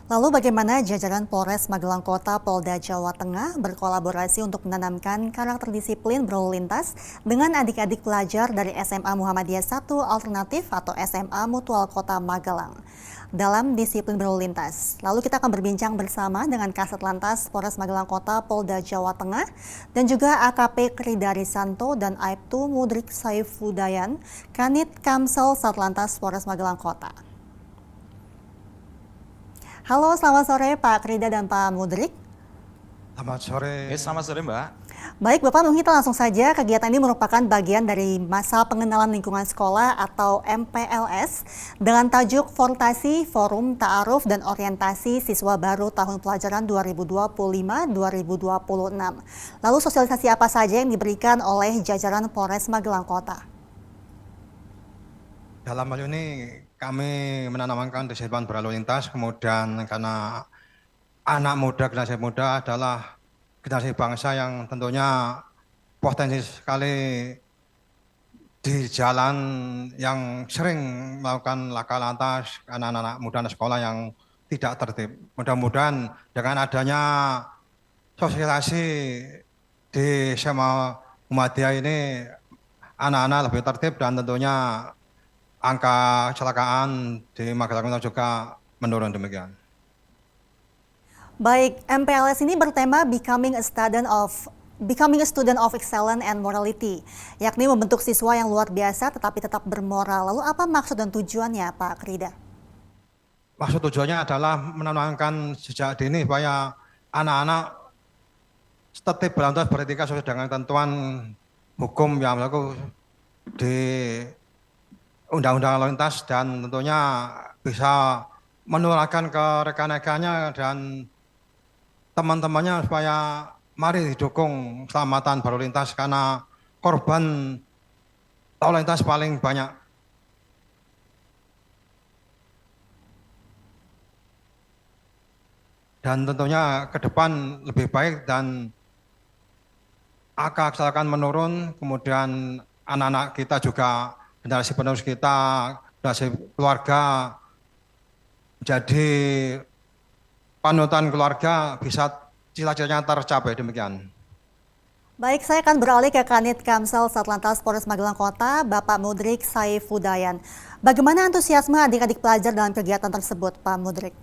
Lalu bagaimana jajaran Polres Magelang Kota Polda Jawa Tengah berkolaborasi untuk menanamkan karakter disiplin berlalu lintas dengan adik-adik pelajar dari SMA Muhammadiyah 1 Alternatif atau SMA Mutual Kota Magelang dalam disiplin berlalu lintas. Lalu kita akan berbincang bersama dengan Kasat Lantas Polres Magelang Kota Polda Jawa Tengah dan juga AKP Kridarisanto dan Aibtu Mudrik Saifudayan, Kanit Kamsel Satlantas Polres Magelang Kota. Halo, selamat sore Pak Krida dan Pak Mudrik. Selamat sore. Selamat sore Mbak. Baik Bapak, mungkin kita langsung saja. Kegiatan ini merupakan bagian dari masa pengenalan lingkungan sekolah atau MPLS dengan tajuk Fortasi, Forum Ta'aruf dan Orientasi Siswa Baru Tahun Pelajaran 2025-2026. Lalu sosialisasi apa saja yang diberikan oleh jajaran Polres Magelang Kota? Dalam hal ini kami menanamkan disiplin berlalu lintas, kemudian karena anak muda, generasi muda adalah generasi bangsa yang tentunya potensi sekali di jalan yang sering melakukan laka lantas, anak-anak muda anak sekolah yang tidak tertib. Mudah-mudahan dengan adanya sosialisasi di SMA Muhammadiyah ini anak-anak lebih tertib dan tentunya angka kecelakaan di Magelang juga menurun demikian. Baik, MPLS ini bertema Becoming a Student of Excellence and Morality, yakni membentuk siswa yang luar biasa tetapi tetap bermoral. Lalu apa maksud dan tujuannya Pak Krida? Maksud tujuannya adalah menanamkan sejak dini supaya anak-anak tertib berlantas beretika sesuai dengan ketentuan hukum yang berlaku di Undang-Undang Lalu Lintas dan tentunya bisa menularkan ke rekan-rekannya dan teman-temannya supaya mari didukung keselamatan berlalu lintas karena korban lalu lintas paling banyak. Dan tentunya ke depan lebih baik dan angka kecelakaan menurun, kemudian anak-anak kita juga generasi penerus kita, generasi keluarga jadi panutan keluarga bisa cita-citanya tercapai demikian. Baik, saya akan beralih ke Kanit Kamsel Satlantas Polres Magelang Kota, Bapak Mudrik Saifudayan. Bagaimana antusiasme adik-adik pelajar dalam kegiatan tersebut, Pak Mudrik?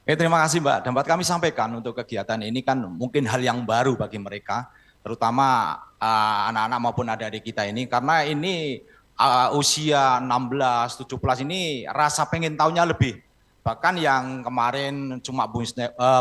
Terima kasih Mbak. Dapat kami sampaikan untuk kegiatan ini kan mungkin hal yang baru bagi mereka, terutama anak-anak maupun adik-adik kita ini, karena ini usia 16, 17 ini rasa pengen tahunya lebih. Bahkan yang kemarin cuma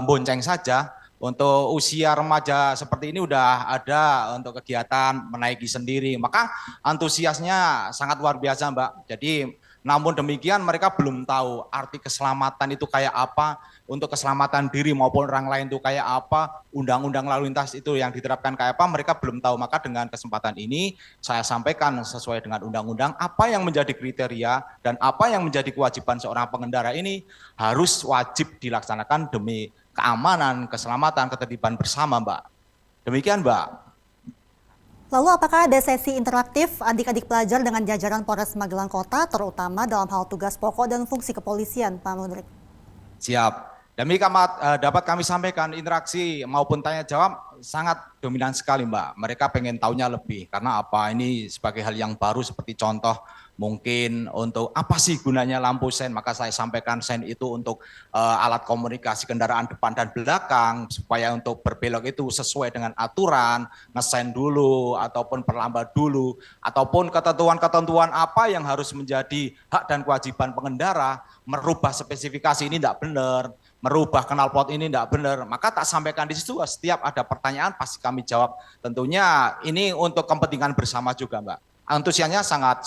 bonceng saja, untuk usia remaja seperti ini udah ada untuk kegiatan menaiki sendiri. Maka antusiasnya sangat luar biasa Mbak. Jadi namun demikian mereka belum tahu arti keselamatan itu kayak apa, untuk keselamatan diri maupun orang lain itu kayak apa, undang-undang lalu lintas itu yang diterapkan kayak apa, mereka belum tahu. Maka dengan kesempatan ini saya sampaikan sesuai dengan undang-undang apa yang menjadi kriteria dan apa yang menjadi kewajiban seorang pengendara ini harus wajib dilaksanakan demi keamanan, keselamatan, ketertiban bersama Mbak. Demikian Mbak. Lalu apakah ada sesi interaktif adik-adik pelajar dengan jajaran Polres Magelang Kota, terutama dalam hal tugas pokok dan fungsi kepolisian, Pak Mudrik? Siap. Dapat kami sampaikan interaksi maupun tanya jawab sangat dominan sekali Mbak. Mereka pengen tahunya lebih karena apa, ini sebagai hal yang baru seperti contoh mungkin untuk apa sih gunanya lampu sen, maka saya sampaikan sen itu untuk alat komunikasi kendaraan depan dan belakang supaya untuk berbelok itu sesuai dengan aturan, ngesen dulu ataupun perlambat dulu, ataupun ketentuan-ketentuan apa yang harus menjadi hak dan kewajiban pengendara, merubah spesifikasi ini tidak benar, merubah knalpot ini tidak benar, maka tak sampaikan di situ. Setiap ada pertanyaan pasti kami jawab. Tentunya ini untuk kepentingan bersama juga Mbak. Antusiasnya sangat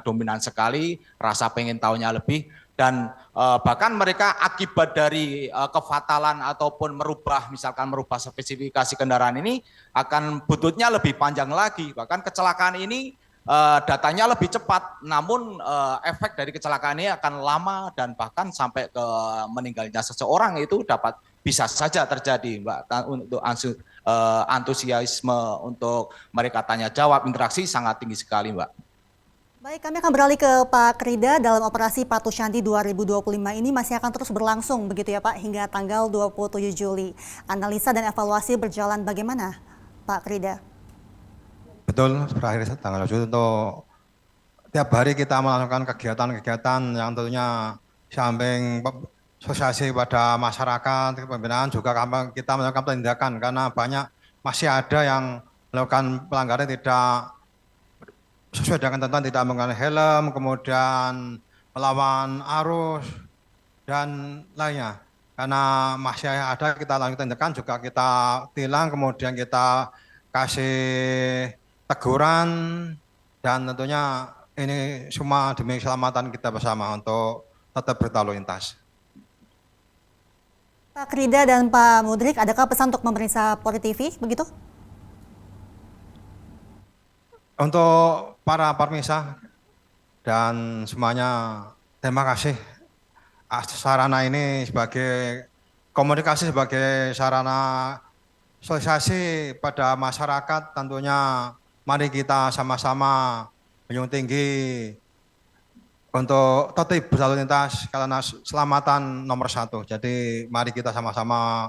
dominan sekali, rasa pengen tahunya lebih, dan bahkan mereka akibat dari kefatalan ataupun misalkan merubah spesifikasi kendaraan ini akan butuhnya lebih panjang lagi. Bahkan kecelakaan ini datanya lebih cepat, namun efek dari kecelakaan ini akan lama dan bahkan sampai ke meninggalnya seseorang itu bisa saja terjadi Mbak. Untuk antusiasme untuk mereka tanya jawab, interaksi sangat tinggi sekali Mbak. Baik, kami akan beralih ke Pak Krida. Dalam operasi Patu Candi 2025 ini masih akan terus berlangsung begitu ya Pak, hingga tanggal 27 Juli. Analisa dan evaluasi berjalan bagaimana Pak Krida? Betul, berakhir tanggal 7 untuk tiap hari kita melakukan kegiatan-kegiatan yang tentunya samping sosialisasi pada masyarakat, pembinaan juga kita melakukan penindakan karena banyak masih ada yang melakukan pelanggaran tidak sesuai dengan ketentuan, tidak menggunakan helm, kemudian melawan arus dan lainnya. Karena masih ada kita lakukan tindakan juga kita tilang, kemudian kita kasih teguran dan tentunya ini semua demi keselamatan kita bersama untuk tetap berlalu lintas. Pak Krida dan Pak Mudrik, adakah pesan untuk pemirsa Polri TV begitu? Untuk para pemirsa dan semuanya, terima kasih. Sarana ini sebagai komunikasi, sebagai sarana sosialisasi pada masyarakat, tentunya mari kita sama-sama menjunjung tinggi untuk tertib berlalu lintas karena keselamatan nomor 1. Jadi mari kita sama-sama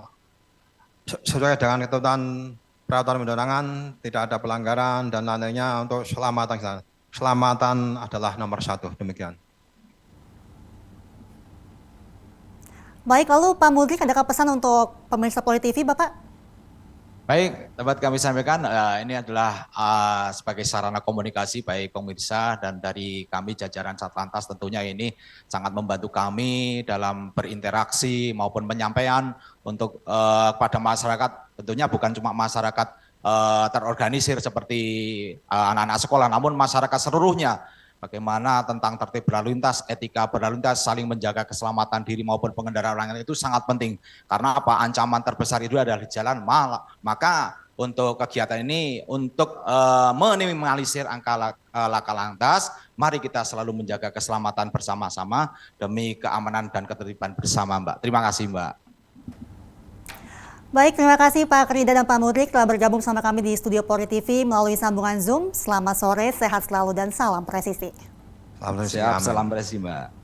sesuai dengan ketentuan peraturan perundangan, tidak ada pelanggaran dan lainnya untuk keselamatan. Keselamatan adalah nomor 1. Demikian. Baik, lalu Pak Mudrik, adakah pesan untuk pemirsa Polri TV, Bapak? Baik, dapat kami sampaikan ini adalah sebagai sarana komunikasi baik pemirsa dan dari kami jajaran Satlantas tentunya ini sangat membantu kami dalam berinteraksi maupun penyampaian untuk kepada masyarakat, tentunya bukan cuma masyarakat terorganisir seperti anak-anak sekolah, namun masyarakat seluruhnya. Bagaimana tentang tertib berlalu lintas, etika berlalu lintas, saling menjaga keselamatan diri maupun pengendara orang lain itu sangat penting. Karena apa? Ancaman terbesar itu adalah di jalan. Maka untuk kegiatan ini untuk meminimalisir angka laka lantas, mari kita selalu menjaga keselamatan bersama-sama demi keamanan dan ketertiban bersama, Mbak. Terima kasih, Mbak. Baik, terima kasih Pak Krida dan Pak Mudrik telah bergabung sama kami di Studio Polri TV melalui sambungan Zoom. Selamat sore, sehat selalu dan salam presisi. Siap, salam presisi, Mbak.